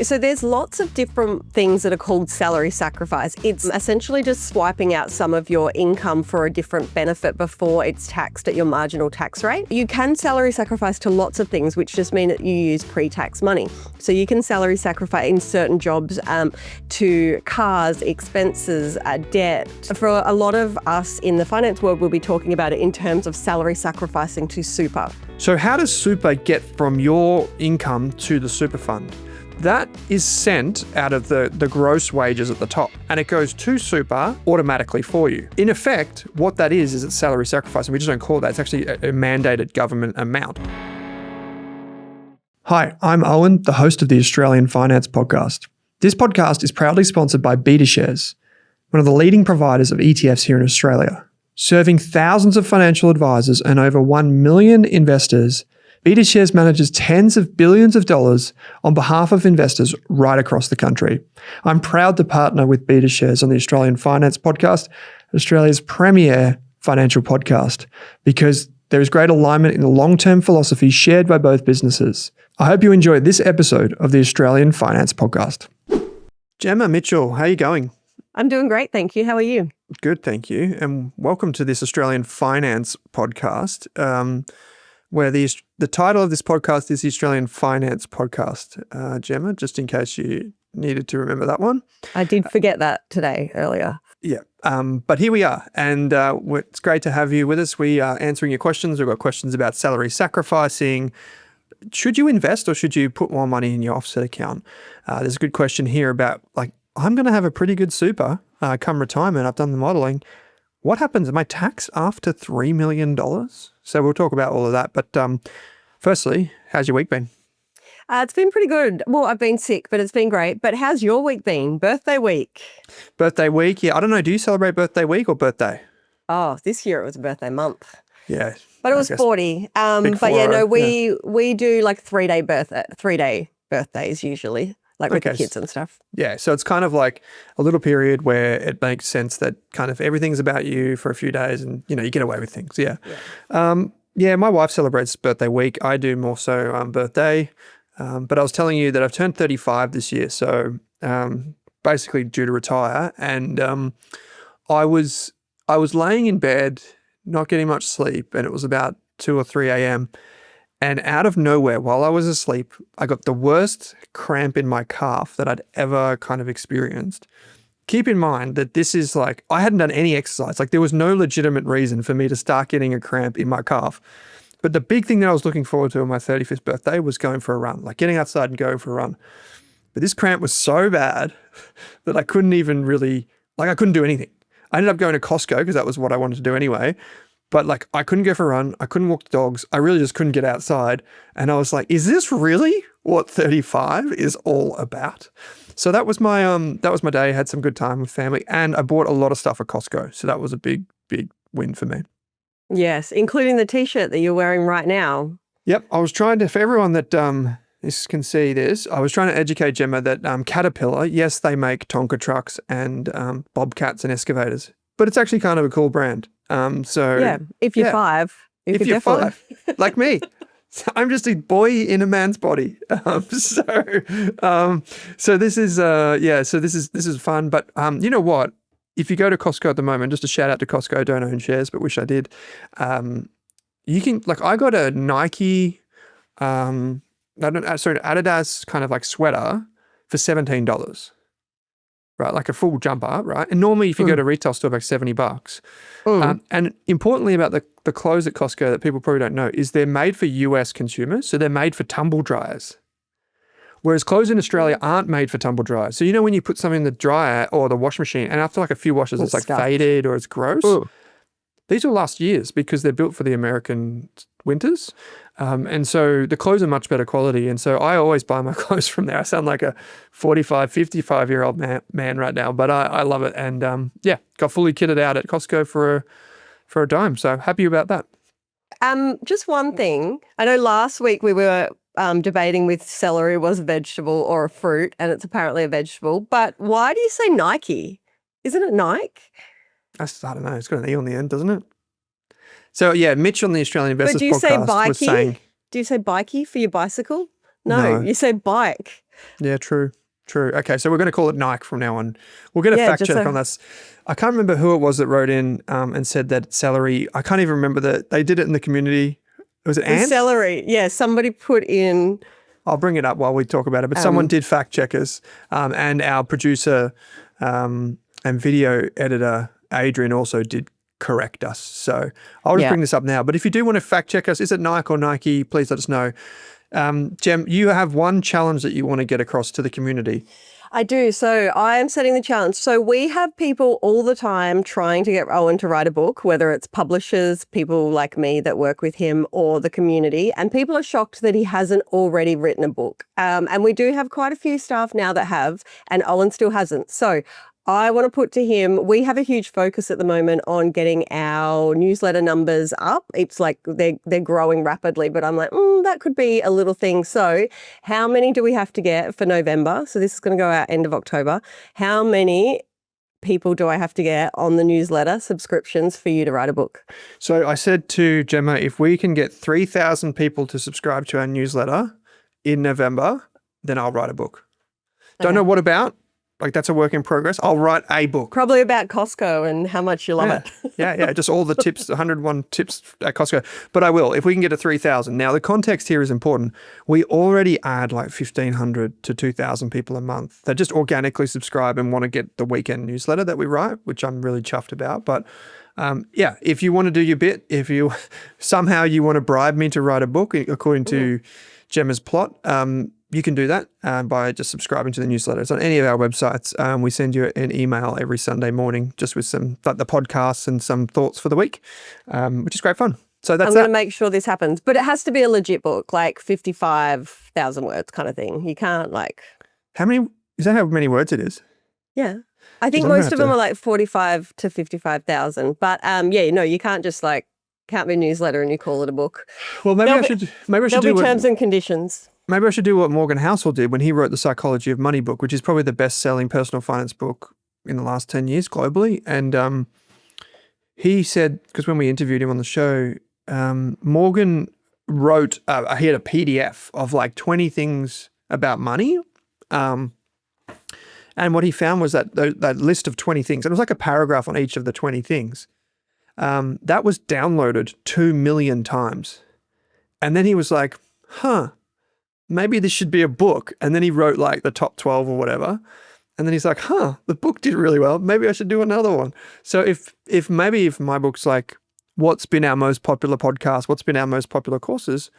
So there's lots of different things that are called salary sacrifice. It's essentially just swiping out some of your income for a different benefit before it's taxed at your marginal tax rate. You can salary sacrifice to lots of things, which just mean that you use pre-tax money. So you can salary sacrifice in certain jobs to cars, expenses, debt. For a lot of us in the finance world, we'll be talking about it in terms of salary sacrificing to super. So how does super get from your income to the super fund? That is sent out of the gross wages at the top, and it goes to super automatically for you. In effect, what that is it's salary sacrifice, and we just don't call that. It's actually a mandated government amount. Hi, I'm Owen, the host of the Australian Finance Podcast. This podcast is proudly sponsored by BetaShares, one of the leading providers of ETFs here in Australia. Serving thousands of financial advisors and over 1 million investors, BetaShares manages tens of billions of dollars on behalf of investors right across the country. I'm proud to partner with BetaShares on the Australian Finance Podcast, Australia's premier financial podcast, because there is great alignment in the long-term philosophy shared by both businesses. I hope you enjoyed this episode of the Australian Finance Podcast. Gemma Mitchell, how are you going? I'm doing great, thank you. How are you? Good, thank you. And welcome to this Australian Finance Podcast, where the title of this podcast is the Australian Finance Podcast. Gemma, just in case you needed to remember that one. I did forget that today, earlier. Yeah, but here we are, and it's great to have you with us. We are answering your questions. We've got questions about salary sacrificing. Should you invest or should you put more money in your offset account? There's a good question here about, I'm going to have a pretty good super come retirement. I've done the modelling. What happens? Am I taxed after $3 million? So we'll talk about all of that. But firstly, how's your week been? It's been pretty good. Well, I've been sick, but it's been great. But how's your week been? Birthday week? Birthday week, yeah. I don't know. Do you celebrate birthday week or birthday? Oh, this year it was a birthday month. Yeah. But it was 40. But yeah, no, we do like 3-day birthdays usually. With the kids and stuff. Yeah, so it's kind of like a little period where it makes sense that kind of everything's about you for a few days and, you get away with things. Yeah. My wife celebrates birthday week. I do more so birthday. But I was telling you that I've turned 35 this year, so basically due to retire. And I was laying in bed, not getting much sleep, and it was about 2 or 3 a.m., and out of nowhere, while I was asleep, I got the worst cramp in my calf that I'd ever kind of experienced. Keep in mind that this is I hadn't done any exercise. There was no legitimate reason for me to start getting a cramp in my calf. But the big thing that I was looking forward to on my 35th birthday was going for a run, getting outside and going for a run. But this cramp was so bad that I couldn't even really, I couldn't do anything. I ended up going to Costco because that was what I wanted to do anyway. But I couldn't go for a run. I couldn't walk the dogs. I really just couldn't get outside. And I was like, is this really what 35 is all about? So that was my day. I had some good time with family, and I bought a lot of stuff at Costco. So that was a big, big win for me. Yes, including the t-shirt that you're wearing right now. Yep. I was trying to, for everyone that can see this, I was trying to educate Gemma that Caterpillar, yes, they make Tonka trucks and Bobcats and excavators, but it's actually kind of a cool brand. If you're 5, if you're 5, like me, I'm just a boy in a man's body. So this is this is fun. But you know what? If you go to Costco at the moment, just a shout out to Costco. Don't own shares, but wish I did. You can I got a Nike, Adidas kind of sweater for $17. Right, a full jumper, right? And normally if you go to retail store, about $70. And importantly about the clothes at Costco that people probably don't know is they're made for US consumers, so they're made for tumble dryers. Whereas clothes in Australia aren't made for tumble dryers. So when you put something in the dryer or the washing machine, and after a few washes it's faded or it's gross, these will last years because they're built for the American winters. And so the clothes are much better quality. And so I always buy my clothes from there. I sound like a 45, 55-year-old man right now, but I love it. And got fully kitted out at Costco for a dime. So happy about that. Just one thing. I know last week we were debating with celery was a vegetable or a fruit, and it's apparently a vegetable. But why do you say Nike? Isn't it Nike? I don't know. It's got an E on the end, doesn't it? So, Mitch on the Australian Investors Podcast was saying... Do you say bikey for your bicycle? No, you say bike. Yeah, true. Okay, so we're going to call it Nike from now on. We'll get a fact check on this. I can't remember who it was that wrote in and said that salary. I can't even remember that they did it in the community. Was it Ant? Salary. Yeah, somebody put in. I'll bring it up while we talk about it. But someone did fact check us, and our producer and video editor Adrian also did correct us. So I'll just bring this up now. But if you do want to fact check us, is it Nike or Nike? Please let us know. Gem, you have one challenge that you want to get across to the community. I do. So I am setting the challenge. So we have people all the time trying to get Owen to write a book, whether it's publishers, people like me that work with him, or the community. And people are shocked that he hasn't already written a book. And we do have quite a few staff now that have, and Owen still hasn't. So I want to put to him, we have a huge focus at the moment on getting our newsletter numbers up. It's like they're growing rapidly, but I'm like, that could be a little thing. So how many do we have to get for November? So this is going to go out end of October. How many people do I have to get on the newsletter subscriptions for you to write a book? So I said to Gemma, if we can get 3,000 people to subscribe to our newsletter in November, then I'll write a book. Don't know what about. Like, that's a work in progress. I'll write a book. Probably about Costco and how much you love it. Yeah. Just all the tips, 101 tips at Costco. But I will, if we can get to 3,000. Now, the context here is important. We already add like 1,500 to 2,000 people a month that just organically subscribe and want to get the weekend newsletter that we write, which I'm really chuffed about. But if you want to do your bit, if you somehow you want to bribe me to write a book according to Gemma's plot, you can do that by just subscribing to the newsletter. It's on any of our websites. We send you an email every Sunday morning just with some like the podcasts and some thoughts for the week, which is great fun. So that's I'm going to make sure this happens. But it has to be a legit book, like 55,000 words kind of thing. You can't like... How many words it is? Yeah. I think most of them are like 45 to 55,000. But you can't just can't be a newsletter and you call it a book. Well, maybe I should do terms and conditions. Maybe I should do what Morgan Housel did when he wrote the Psychology of Money book, which is probably the best-selling personal finance book in the last 10 years globally. And he said, because when we interviewed him on the show, Morgan wrote, he had a PDF of like 20 things about money. And what he found was that that list of 20 things, and it was like a paragraph on each of the 20 things, that was downloaded 2 million times. And then he was like, maybe this should be a book. And then he wrote like the top 12 or whatever. And then he's like, the book did really well. Maybe I should do another one. So if my book's like, what's been our most popular podcast, what's been our most popular courses,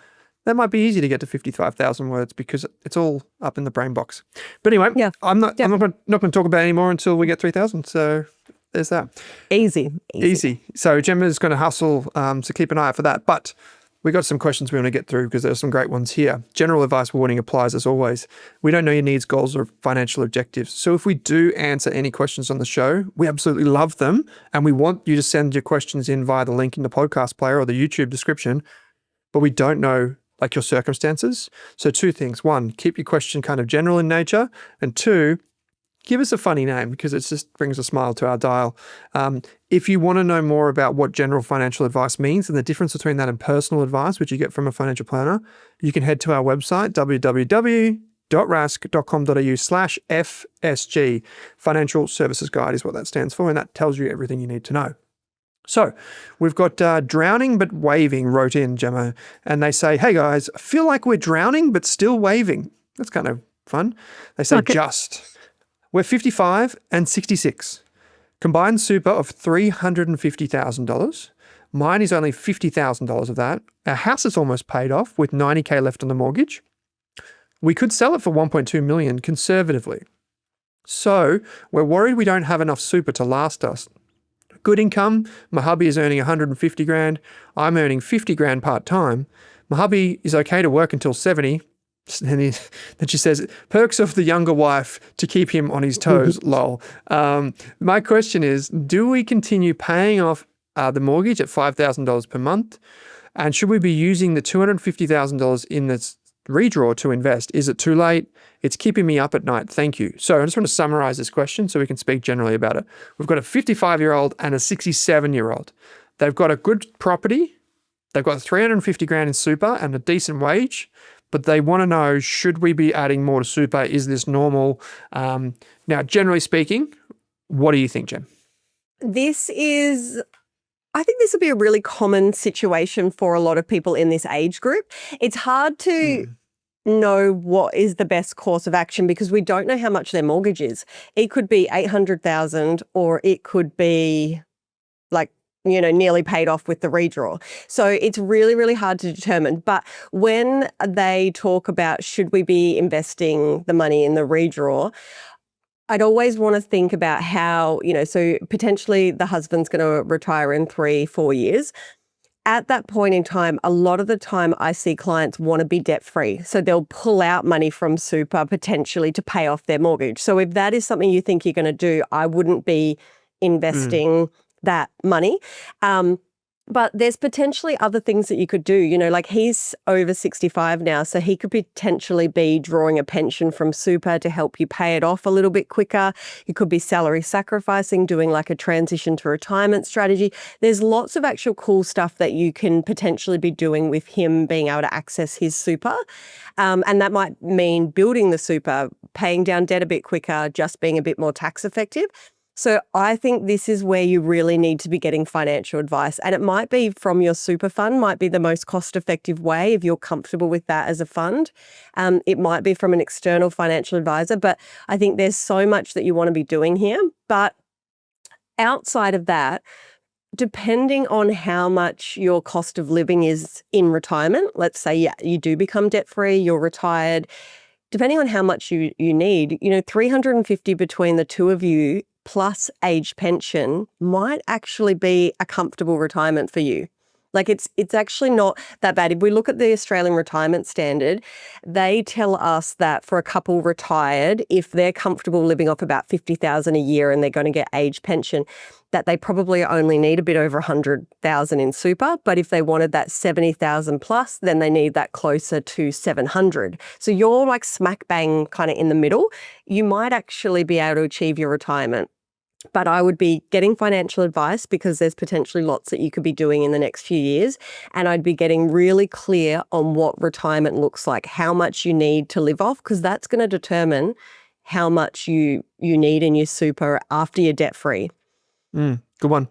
that might be easy to get to 55,000 words because it's all up in the brain box. But anyway, I'm not going to talk about it anymore until we get 3,000. So there's that. Easy. So Gemma's going to hustle, so keep an eye out for that. But we got some questions we want to get through because there's some great ones here. General advice warning applies as always. We don't know your needs, goals, or financial objectives. So if we do answer any questions on the show, we absolutely love them. And we want you to send your questions in via the link in the podcast player or the YouTube description. But we don't know like your circumstances. So 2 things. 1, keep your question kind of general in nature. And 2, give us a funny name because it just brings a smile to our dial. If you want to know more about what general financial advice means and the difference between that and personal advice, which you get from a financial planner, you can head to our website, www.rask.com.au/FSG. Financial Services Guide is what that stands for, and that tells you everything you need to know. So we've got Drowning But Waving wrote in, Gemma, and they say, hey guys, I feel like we're drowning but still waving. That's kind of fun. They say we're 55 and 66. Combined super of $350,000. Mine is only $50,000 of that. Our house is almost paid off with $90,000 left on the mortgage. We could sell it for $1.2 million conservatively. So we're worried we don't have enough super to last us. Good income. My hubby is earning $150,000. I'm earning $50,000 part-time. My hubby is okay to work until 70. And then she says, perks of the younger wife to keep him on his toes, lol. My question is, do we continue paying off the mortgage at $5,000 per month? And should we be using the $250,000 in this redraw to invest? Is it too late? It's keeping me up at night. Thank you. So I just want to summarize this question so we can speak generally about it. We've got a 55-year-old and a 67-year-old. They've got a good property. They've got $350,000 in super and a decent wage. but they want to know, should we be adding more to super? Is this normal? Now, generally speaking, what do you think, Jem? I think this would be a really common situation for a lot of people in this age group. It's hard to know what is the best course of action because we don't know how much their mortgage is. It could be 800,000 or it could be like, nearly paid off with the redraw. So it's really, really hard to determine. But when they talk about should we be investing the money in the redraw, I'd always want to think about how, so potentially the husband's going to retire in 3-4 years. At that point in time, a lot of the time I see clients want to be debt-free. So they'll pull out money from super potentially to pay off their mortgage. So if that is something you think you're going to do, I wouldn't be investing that money. But there's potentially other things that you could do, like he's over 65 now, so he could potentially be drawing a pension from super to help you pay it off a little bit quicker. You could be salary sacrificing, doing like a transition to retirement strategy. There's lots of actual cool stuff that you can potentially be doing with him being able to access his super. And that might mean building the super, paying down debt a bit quicker, just being a bit more tax effective. So I think this is where you really need to be getting financial advice. And it might be from your super fund, might be the most cost-effective way if you're comfortable with that as a fund. It might be from an external financial advisor, but I think there's so much that you want to be doing here. But outside of that, depending on how much your cost of living is in retirement, let's say you do become debt-free, you're retired, depending on how much you need, 350 between the two of you plus age pension might actually be a comfortable retirement for you. Like it's actually not that bad. If we look at the Australian retirement standard, they tell us that for a couple retired, if they're comfortable living off about 50,000 a year and they're going to get age pension, that they probably only need a bit over 100,000 in super. But if they wanted that 70,000 plus, then they need that closer to 700. So you're like smack bang kind of in the middle. You might actually be able to achieve your retirement. But I would be getting financial advice because there's potentially lots that you could be doing in the next few years. And I'd be getting really clear on what retirement looks like, how much you need to live off, because that's going to determine how much you need in your super after you're debt-free. Good one.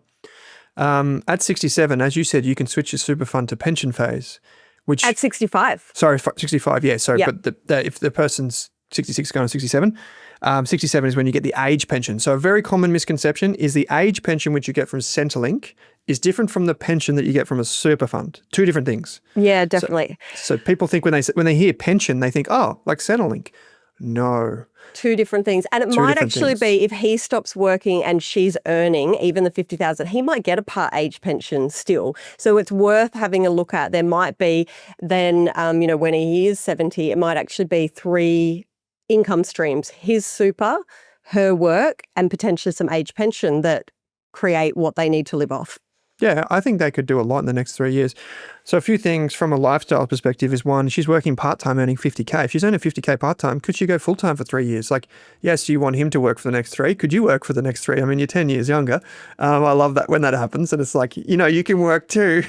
At 67, as you said, you can switch your super fund to pension phase, which... At 65. Sorry, 65, yeah. So, Yep. But if the person's 66 going to 67, 67 is when you get the age pension. So a very common misconception is the age pension which you get from Centrelink is different from the pension that you get from a super fund. Two different things. Yeah, definitely. So people think when they hear pension, they think, oh, like Centrelink. No. Two different things. And it might actually be if he stops working and she's earning even the 50,000, he might get a part age pension still. So it's worth having a look at. There might be then, when he is 70, it might actually be 3 income streams, his super, her work, and potentially some age pension that create what they need to live off. Yeah, I think they could do a lot in the next 3 years. So a few things from a lifestyle perspective is one, she's working part-time earning 50K. If she's earning 50K part-time, could she go full-time for 3 years? Like, yes, you want him to work for the next 3. Could you work for the next 3? I mean, you're 10 years younger. I love that when that happens. And it's like, you can work too.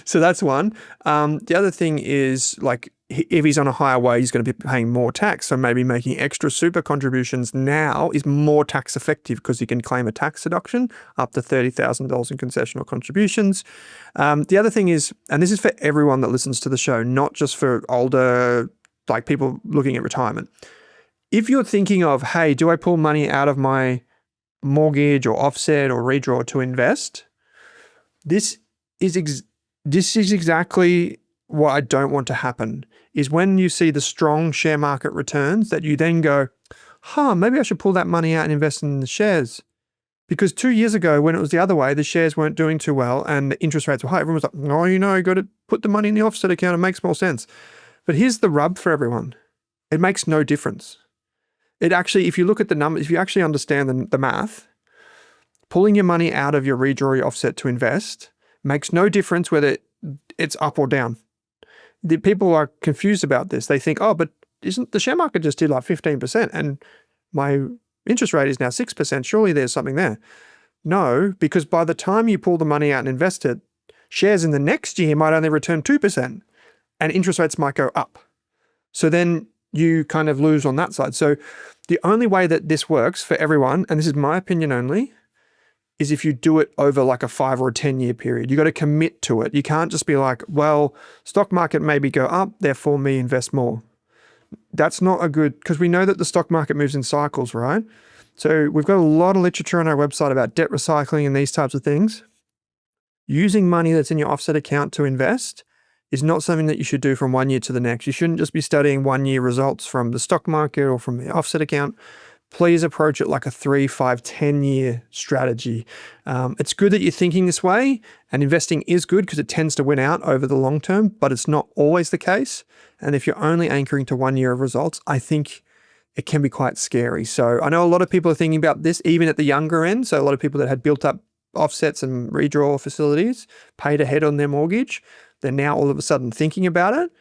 So that's one. The other thing is like, if he's on a higher wage, he's going to be paying more tax. So maybe making extra super contributions now is more tax effective because you can claim a tax deduction up to $30,000 in concessional contributions. The other thing is, and this is for everyone that listens to the show, not just for older, like people looking at retirement. If you're thinking of, hey, do I pull money out of my mortgage or offset or redraw to invest? This is exactly what I don't want to happen, is when you see the strong share market returns that you then go, maybe I should pull that money out and invest in the shares. Because 2 years ago, when it was the other way, the shares weren't doing too well and the interest rates were high. Everyone was like, you got to put the money in the offset account. It makes more sense. But here's the rub for everyone. It makes no difference. It actually, if you look at the numbers, if you actually understand the math, pulling your money out of your redraw, your offset to invest makes no difference whether it's up or down. The people are confused about this. They think, but isn't the share market just did like 15% and my interest rate is now 6%. Surely there's something there. No, because by the time you pull the money out and invest it, shares in the next year might only return 2%. and interest rates might go up. So then you kind of lose on that side. So the only way that this works for everyone, and this is my opinion only, is if you do it over like a 5 or a 10-year period. You got to commit to it. You can't just be like, well, stock market maybe go up, therefore me invest more. That's not a good, because we know that the stock market moves in cycles, right? So we've got a lot of literature on our website about debt recycling and these types of things. Using money that's in your offset account to invest is not something that you should do from 1 year to the next. You shouldn't just be studying 1 year results from the stock market or from the offset account. Please approach it like a 3, 5, 10-year strategy. It's good that you're thinking this way, and investing is good because it tends to win out over the long term, but it's not always the case. And if you're only anchoring to 1 year of results, I think it can be quite scary. So I know a lot of people are thinking about this even at the younger end. So a lot of people that had built up offsets and redraw facilities, paid ahead on their mortgage, they're now all of a sudden thinking about it.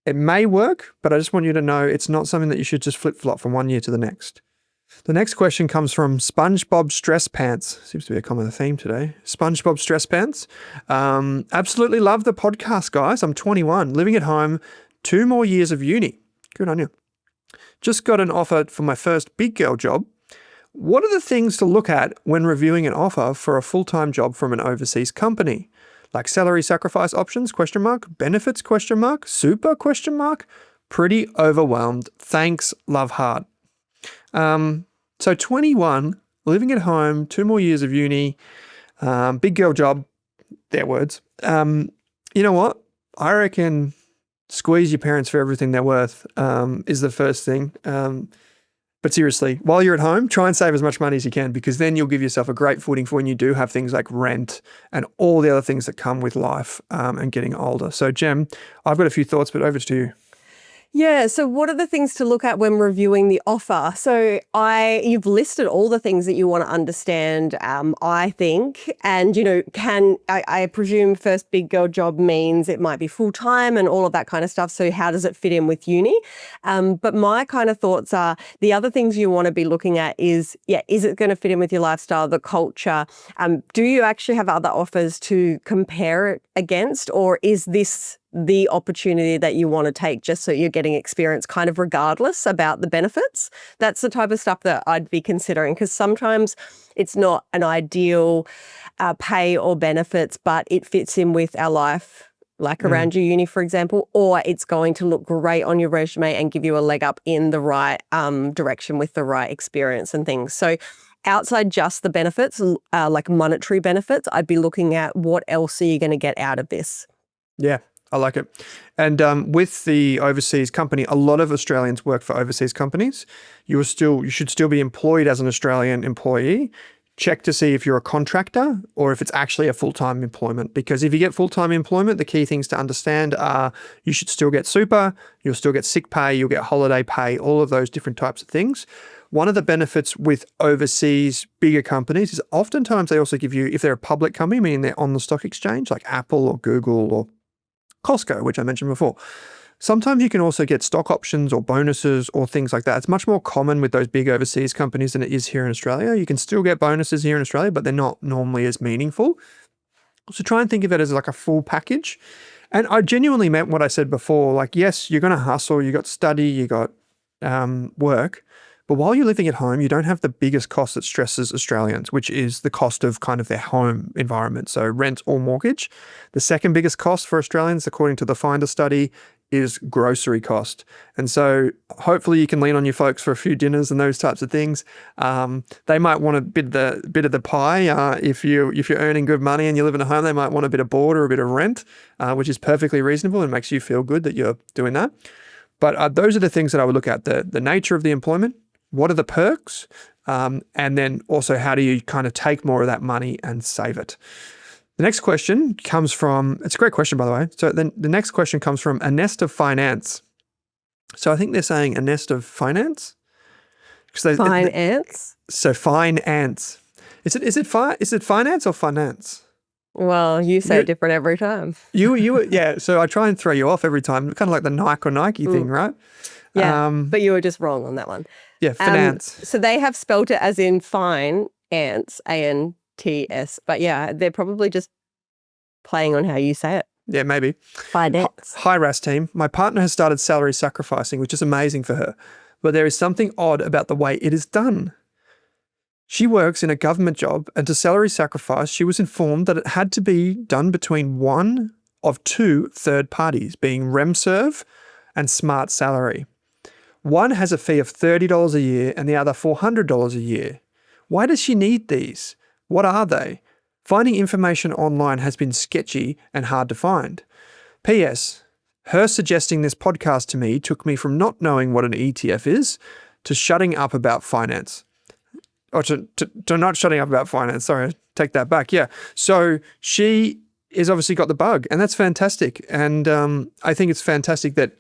It may work, but I just want you to know it's not something that you should just flip-flop from 1 year to the next. The next question comes from SpongeBob Stress Pants. Seems to be a common theme today. SpongeBob Stress Pants. Absolutely love the podcast, guys. I'm 21, living at home, 2 more years of uni. Good on you. Just got an offer for my first big girl job. What are the things to look at when reviewing an offer for a full-time job from an overseas company? Like salary sacrifice options, ? Benefits, ? Super, ? Pretty overwhelmed. Thanks, love heart. So 21, living at home, 2 more years of uni, big girl job, their words. You know what? I reckon squeeze your parents for everything they're worth is the first thing. But seriously, while you're at home, try and save as much money as you can, because then you'll give yourself a great footing for when you do have things like rent and all the other things that come with life and getting older. So Gem, I've got a few thoughts, but over to you. Yeah, so what are the things to look at when reviewing the offer? So you've listed all the things that you want to understand, I think, and, I presume first big girl job means it might be full-time and all of that kind of stuff. So how does it fit in with uni? But my kind of thoughts are the other things you want to be looking at is it going to fit in with your lifestyle, the culture? Do you actually have other offers to compare it against, or is this the opportunity that you want to take just so you're getting experience kind of regardless about the benefits? That's the type of stuff that I'd be considering, because sometimes it's not an ideal pay or benefits, but it fits in with our life, like around your uni, for example, or it's going to look great on your resume and give you a leg up in the right direction with the right experience and things. So outside just the benefits, like monetary benefits, I'd be looking at what else are you going to get out of this? Yeah. I like it. And with the overseas company, a lot of Australians work for overseas companies. You should still be employed as an Australian employee. Check to see if you're a contractor or if it's actually a full-time employment. Because if you get full-time employment, the key things to understand are you should still get super, you'll still get sick pay, you'll get holiday pay, all of those different types of things. One of the benefits with overseas bigger companies is oftentimes they also give you, if they're a public company, meaning they're on the stock exchange, like Apple or Google or Costco, which I mentioned before. Sometimes you can also get stock options or bonuses or things like that. It's much more common with those big overseas companies than it is here in Australia. You can still get bonuses here in Australia, but they're not normally as meaningful. So try and think of it as like a full package. And I genuinely meant what I said before. Like, yes, you're going to hustle, you got study, you got work. But while you're living at home, you don't have the biggest cost that stresses Australians, which is the cost of kind of their home environment, so rent or mortgage. The second biggest cost for Australians, according to the Finder study, is grocery cost. And so hopefully you can lean on your folks for a few dinners and those types of things. They might want a bit of the pie. If you're earning good money and you live in a home, they might want a bit of board or a bit of rent, which is perfectly reasonable and makes you feel good that you're doing that. But those are the things that I would look at: the nature of the employment. What are the perks? And then also, how do you kind of take more of that money and save it? The next question comes from, it's a great question, by the way. So then the next question comes from a nest of finance. So I think they're saying a nest of finance. Fine ants? So fine ants. Is it finance or finance? Well, you say it different every time. Yeah. So I try and throw you off every time, kind of like the Nike or Nike thing, right? Yeah, but you were just wrong on that one. Yeah, finance. So they have spelt it as in fine ants, ANTS. But yeah, they're probably just playing on how you say it. Yeah, maybe. Finance. Hi, Rask team. My partner has started salary sacrificing, which is amazing for her. But there is something odd about the way it is done. She works in a government job, and to salary sacrifice, she was informed that it had to be done between one of two third parties, being Remserve and SmartSalary. One has a fee of $30 a year and the other $400 a year. Why does she need these? What are they? Finding information online has been sketchy and hard to find. P.S. Her suggesting this podcast to me took me from not knowing what an ETF is to shutting up about finance. Or to not shutting up about finance. Sorry, take that back. Yeah. So she is obviously got the bug, and that's fantastic. And I think it's fantastic that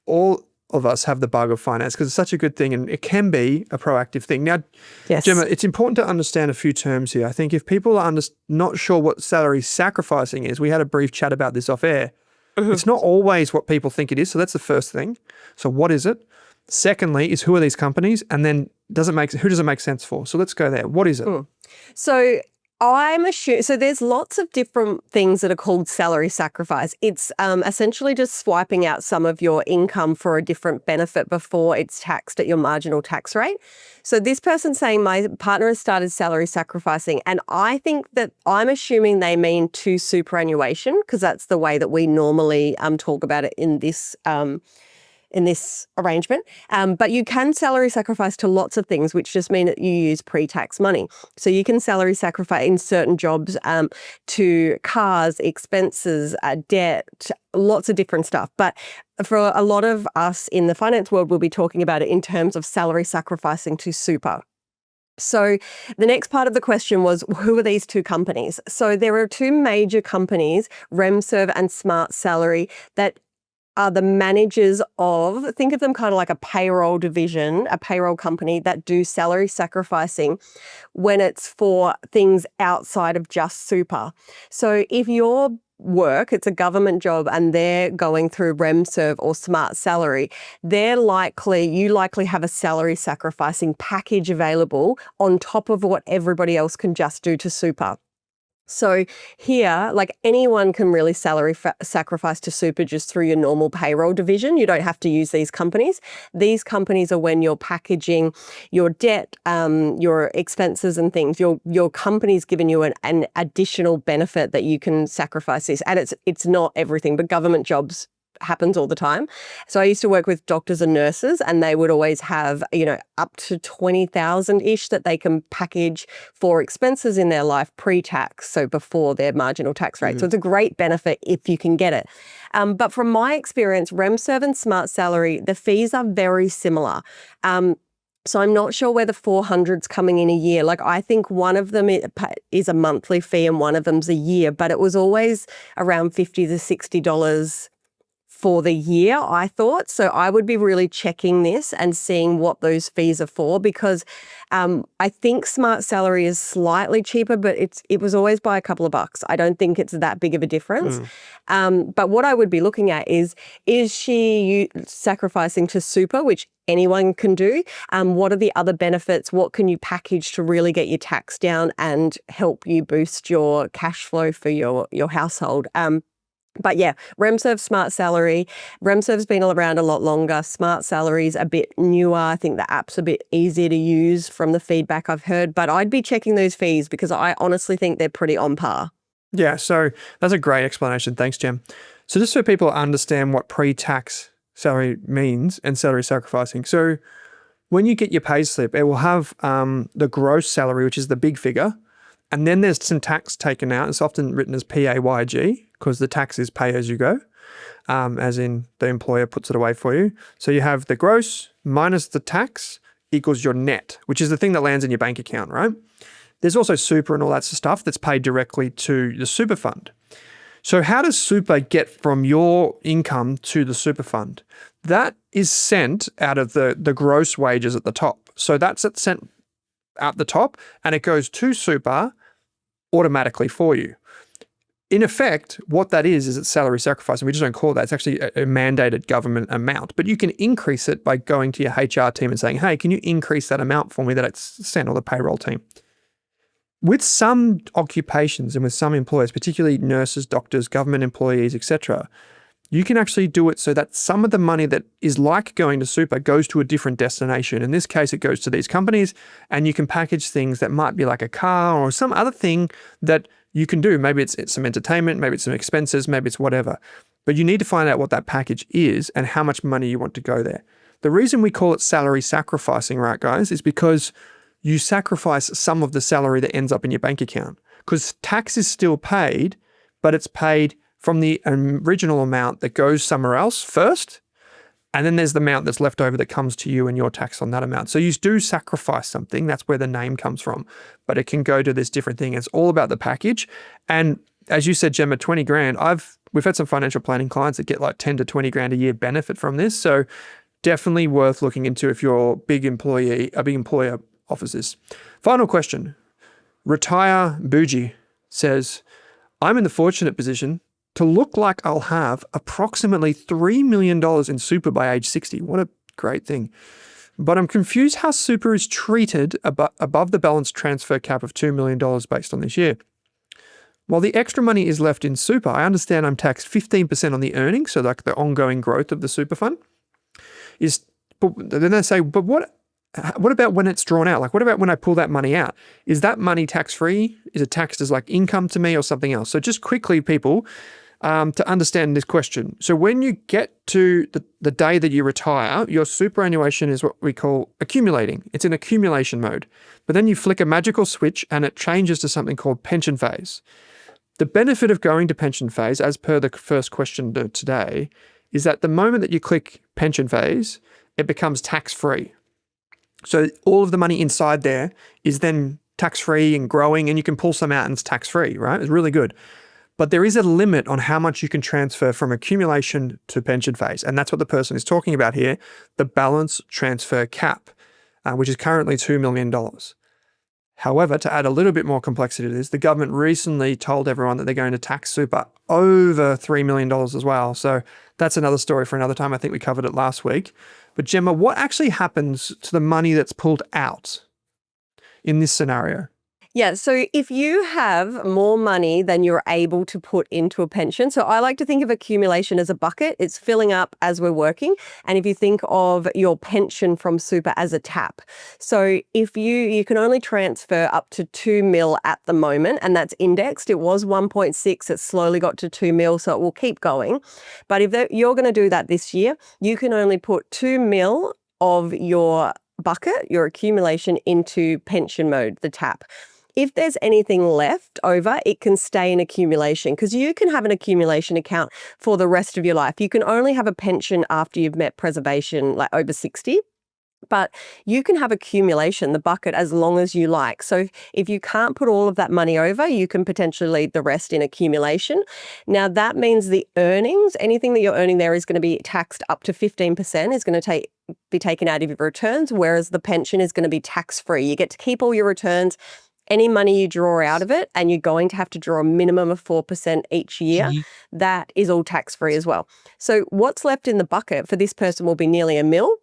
all of us have the bug of finance because it's such a good thing, and it can be a proactive thing. Now, Yes. Gemma, it's important to understand a few terms here. I think if people are not sure what salary sacrificing is, we had a brief chat about this off air. It's not always what people think it is. So that's the first thing. So what is it? Secondly is who are these companies? And then who does it make sense for? So let's go there. What is it? So I'm assuming, so there's lots of different things that are called salary sacrifice. It's essentially just swiping out some of your income for a different benefit before it's taxed at your marginal tax rate. So this person's saying my partner has started salary sacrificing, and I think that I'm assuming they mean to superannuation because that's the way that we normally talk about it in this arrangement. But you can salary sacrifice to lots of things, which just mean that you use pre-tax money. So you can salary sacrifice in certain jobs to cars, expenses, debt, lots of different stuff. But for a lot of us in the finance world, we'll be talking about it in terms of salary sacrificing to super. So the next part of the question was, who are these two companies? So there are two major companies, Remserve and SmartSalary, that are the managers of, think of them kind of like a payroll division, a payroll company that do salary sacrificing when it's for things outside of just super. So if your work, it's a government job and they're going through Remserve or SmartSalary, you likely have a salary sacrificing package available on top of what everybody else can just do to super. So here, like anyone can really salary sacrifice to super just through your normal payroll division. You don't have to use these companies. These companies are when you're packaging your debt, your expenses and things. Your company's given you an additional benefit that you can sacrifice this. And it's not everything, but government jobs happens all the time. So I used to work with doctors and nurses, and they would always have, up to 20,000-ish that they can package for expenses in their life pre-tax, so before their marginal tax rate. So it's a great benefit if you can get it. But from my experience, Remserve and SmartSalary, the fees are very similar. So I'm not sure where the 400's coming in a year. Like I think one of them is a monthly fee and one of them's a year, but it was always around $50 to $60 for the year, I thought. So I would be really checking this and seeing what those fees are for, because I think SmartSalary is slightly cheaper, but it was always by a couple of bucks. I don't think it's that big of a difference. But what I would be looking at is she sacrificing to super, which anyone can do? What are the other benefits? What can you package to really get your tax down and help you boost your cash flow for your household? But yeah, Remserve, SmartSalary. Remserve's been around a lot longer. SmartSalary's a bit newer. I think the app's a bit easier to use from the feedback I've heard. But I'd be checking those fees because I honestly think they're pretty on par. Yeah, so that's a great explanation. Thanks, Jem. So just so people understand what pre-tax salary means and salary sacrificing. So when you get your pay slip, it will have the gross salary, which is the big figure. And then there's some tax taken out. It's often written as PAYG because the tax is pay as you go, as in the employer puts it away for you. So you have the gross minus the tax equals your net, which is the thing that lands in your bank account, right? There's also super and all that stuff that's paid directly to the super fund. So how does super get from your income to the super fund? That is sent out of the gross wages at the top. So that's sent at the top and it goes to super automatically for you. In effect, what that is it's salary sacrifice, and we just don't call that. It's actually a mandated government amount, but you can increase it by going to your HR team and saying, hey, can you increase that amount for me that it's sent, or the payroll team? with some occupations and with some employers, particularly nurses, doctors, government employees, etc., you can actually do it so that some of the money that is like going to super goes to a different destination. In this case, it goes to these companies, and you can package things that might be like a car or some other thing that you can do. Maybe it's some entertainment, maybe it's some expenses, maybe it's whatever. But you need to find out what that package is and how much money you want to go there. The reason we call it salary sacrificing, right, guys, is because you sacrifice some of the salary that ends up in your bank account, because tax is still paid, but it's paid from the original amount that goes somewhere else first, and then there's the amount that's left over that comes to you and your tax on that amount. So you do sacrifice something. That's where the name comes from, but it can go to this different thing. It's all about the package. And as you said, Gemma, 20 grand, we've had some financial planning clients that get like 10 to 20 grand a year benefit from this. So definitely worth looking into if your a big employer offers this. Final question. Retire Bougie says, I'm in the fortunate position to look like I'll have approximately $3 million in super by age 60. What a great thing. But I'm confused how super is treated above the balance transfer cap of $2 million based on this year. While the extra money is left in super, I understand I'm taxed 15% on the earnings, so like the ongoing growth of the super fund. But then they say, but what about when it's drawn out? Like, what about when I pull that money out? Is that money tax-free? Is it taxed as like income to me or something else? So just quickly, people, to understand this question. So when you get to the day that you retire, your superannuation is what we call accumulating. It's in accumulation mode. But then you flick a magical switch and it changes to something called pension phase. The benefit of going to pension phase, as per the first question today, is that the moment that you click pension phase, it becomes tax-free. So all of the money inside there is then tax-free and growing, and you can pull some out and it's tax-free, right? It's really good. But there is a limit on how much you can transfer from accumulation to pension phase. And that's what the person is talking about here, the balance transfer cap, which is currently $2 million. However, to add a little bit more complexity to this, the government recently told everyone that they're going to tax super over $3 million as well. So that's another story for another time. I think we covered it last week. But Gemma, what actually happens to the money that's pulled out in this scenario? Yeah, so if you have more money than you're able to put into a pension, so I like to think of accumulation as a bucket. It's filling up as we're working. And if you think of your pension from super as a tap. So if you can only transfer up to 2 mil at the moment, and that's indexed. It was 1.6, it slowly got to 2 mil, so it will keep going. But if you're going to do that this year, you can only put 2 mil of your bucket, your accumulation, into pension mode, the tap. If there's anything left over, it can stay in accumulation, because you can have an accumulation account for the rest of your life. You can only have a pension after you've met preservation, like over 60. But you can have accumulation, the bucket, as long as you like. So if you can't put all of that money over, you can potentially leave the rest in accumulation. Now, that means the earnings, anything that you're earning there is going to be taxed up to 15%, is going to be taken out of your returns, whereas the pension is going to be tax-free. You get to keep all your returns. Any money you draw out of it, and you're going to have to draw a minimum of 4% each year, that is all tax-free as well. So what's left in the bucket for this person will be nearly $1 million.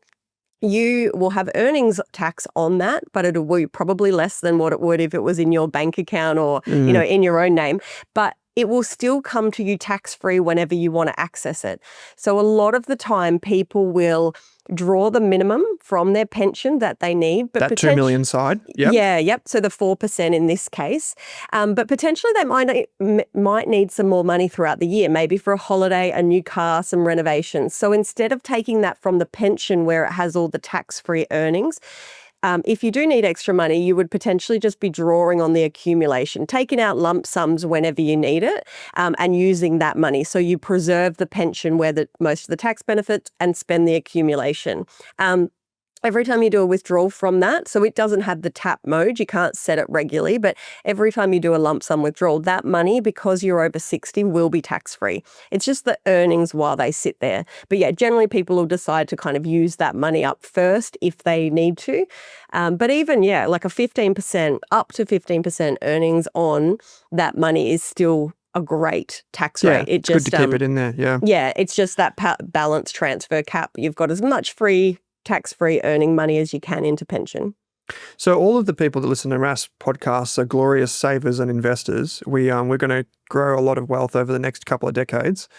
You will have earnings tax on that, but it will be probably less than what it would if it was in your bank account or in your own name. But it will still come to you tax-free whenever you want to access it. So a lot of the time, people will draw the minimum from their pension that they need. But that 2 million side? Yep. Yeah, yep. So the 4% in this case. But potentially they might need some more money throughout the year, maybe for a holiday, a new car, some renovations. So instead of taking that from the pension where it has all the tax-free earnings, if you do need extra money, you would potentially just be drawing on the accumulation, taking out lump sums whenever you need it, and using that money. So you preserve the pension where most of the tax benefits and spend the accumulation. Every time you do a withdrawal from that, so it doesn't have the tap mode, you can't set it regularly, but every time you do a lump sum withdrawal, that money, because you're over 60, will be tax-free. It's just the earnings while they sit there. But yeah, generally people will decide to kind of use that money up first if they need to. But even, like a 15%, up to 15% earnings on that money is still a great tax rate. It's good to keep it in there, Yeah, it's just that balance transfer cap. You've got as much tax-free earning money as you can into pension. So all of the people that listen to Rask podcasts are glorious savers and investors. We're going to grow a lot of wealth over the next couple of decades.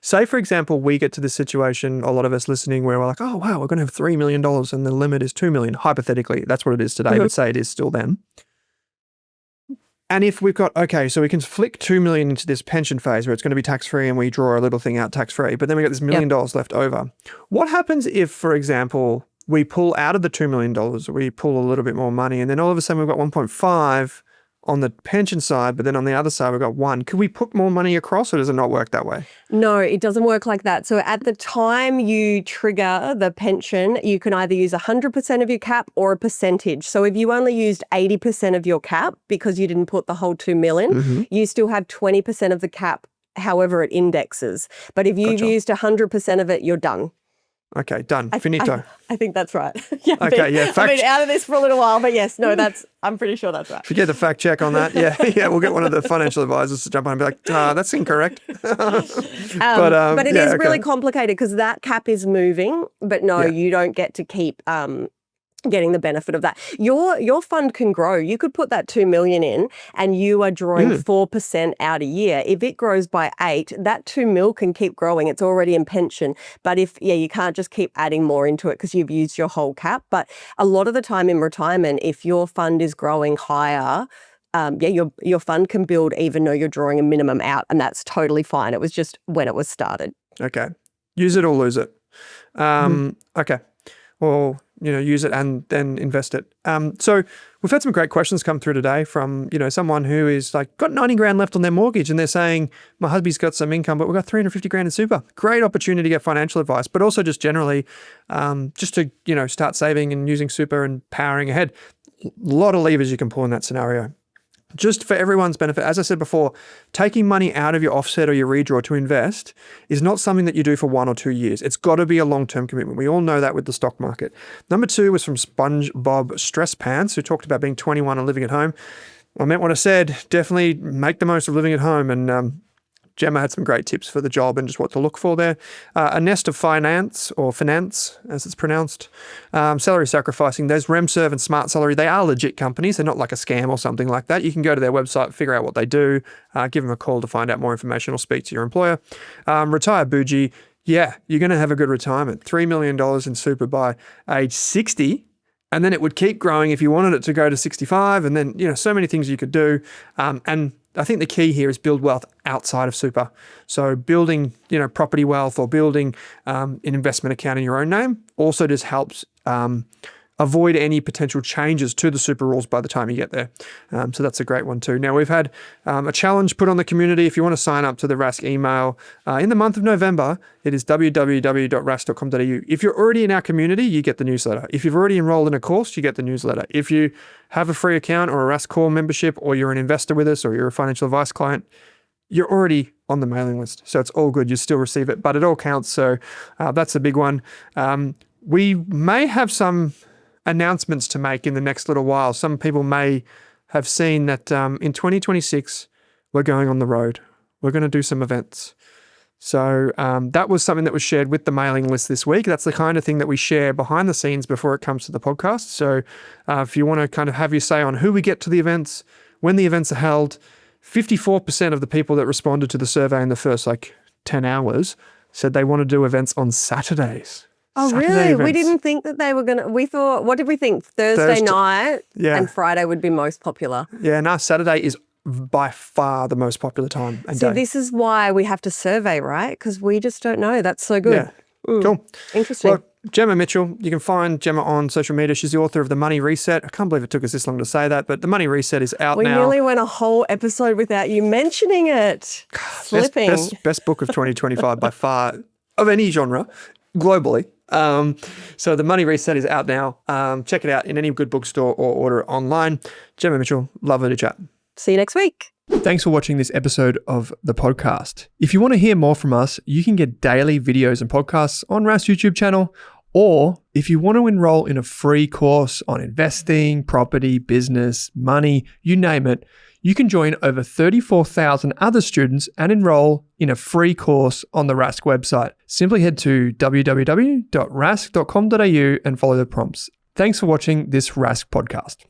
Say, for example, we get to this situation, a lot of us listening, where we're like, oh, wow, we're going to have $3 million and the limit is $2 million. Hypothetically, that's what it is today, but say it is still then. And if we've got, okay, so we can flick $2 million into this pension phase where it's going to be tax-free and we draw a little thing out tax-free, but then we got this $1 million left over. What happens if, for example, we pull out of the $2 million, we pull a little bit more money, and then all of a sudden we've got 1.5 on the pension side, but then on the other side we've got 1. Could we put more money across, or does it not work that way? No, it doesn't work like that. So at the time you trigger the pension, you can either use 100% of your cap or a percentage. So if you only used 80% of your cap because you didn't put the whole $2 million, you still have 20% of the cap, however it indexes. But if you've used 100% of it, you're done. Okay, done. Finito. I think that's right. Yeah, okay, I've been out of this for a little while, but yes, no, I'm pretty sure that's right. If you get the fact check on that, yeah, we'll get one of the financial advisors to jump on and be like, that's incorrect. But it is really complicated because that cap is moving, but no, you don't get to keep getting the benefit of that. Your fund can grow. You could put that $2 million in and you are drawing 4% out a year. If it grows by 8, that $2 million can keep growing. It's already in pension. But you can't just keep adding more into it because you've used your whole cap. But a lot of the time in retirement, if your fund is growing higher, your fund can build even though you're drawing a minimum out, and that's totally fine. It was just when it was started. Okay. Use it or lose it. Okay. Well, use it and then invest it. So we've had some great questions come through today from, someone who is like got 90 grand left on their mortgage and they're saying, my husband's got some income, but we've got 350 grand in super. Great opportunity to get financial advice, but also just generally just to, start saving and using super and powering ahead. A lot of levers you can pull in that scenario. Just for everyone's benefit, as I said before, taking money out of your offset or your redraw to invest is not something that you do for 1 or 2 years. It's got to be a long-term commitment. We all know that with the stock market. Number 2 was from SpongeBob Stress Pants, who talked about being 21 and living at home. I meant what I said. Definitely make the most of living at home. And Gemma had some great tips for the job and just what to look for there. A nest of finance, or finance as it's pronounced, salary sacrificing. There's Remserve and SmartSalary. They are legit companies. They're not like a scam or something like that. You can go to their website, figure out what they do, give them a call to find out more information or speak to your employer. Retire Bougie. Yeah, you're going to have a good retirement. $3 million in super by age 60. And then it would keep growing if you wanted it to go to 65. And then, so many things you could do. And I think the key here is build wealth outside of super. So building, property wealth or building an investment account in your own name also just helps avoid any potential changes to the super rules by the time you get there. So that's a great one too. Now, we've had a challenge put on the community. If you want to sign up to the Rask email in the month of November, it is www.rask.com.au. If you're already in our community, you get the newsletter. If you've already enrolled in a course, you get the newsletter. If you have a free account or a Rask Core membership, or you're an investor with us, or you're a financial advice client, you're already on the mailing list. So it's all good. You still receive it, but it all counts. So that's a big one. We may have some announcements to make in the next little while. Some people may have seen that in 2026, we're going on the road. We're going to do some events. So that was something that was shared with the mailing list this week. That's the kind of thing that we share behind the scenes before it comes to the podcast. So if you want to kind of have your say on who we get to the events, when the events are held, 54% of the people that responded to the survey in the first 10 hours said they want to do events on Saturdays. Oh, Saturday really? events. We didn't think that they were going to, we thought, what did we think? Thursday night and Friday would be most popular. Yeah, no, Saturday is by far the most popular time and See, day. this is why we have to survey, right? Because we just don't know. That's so good. Yeah, cool. Interesting. Well, Gemma Mitchell, you can find Gemma on social media. She's the author of The Money Reset. I can't believe it took us this long to say that, but The Money Reset is out now. We nearly went a whole episode without you mentioning it. Flipping. Best book of 2025 by far of any genre globally. So The Money Reset is out now. Check it out in any good bookstore or order it online. Gemma Mitchell, lovely to chat. See you next week. Thanks for watching this episode of the podcast. If you want to hear more from us, you can get daily videos and podcasts on Rask's YouTube channel, or if you want to enroll in a free course on investing, property, business, money, you name it, you can join over 34,000 other students and enroll in a free course on the Rask website. Simply head to www.rask.com.au and follow the prompts. Thanks for watching this Rask podcast.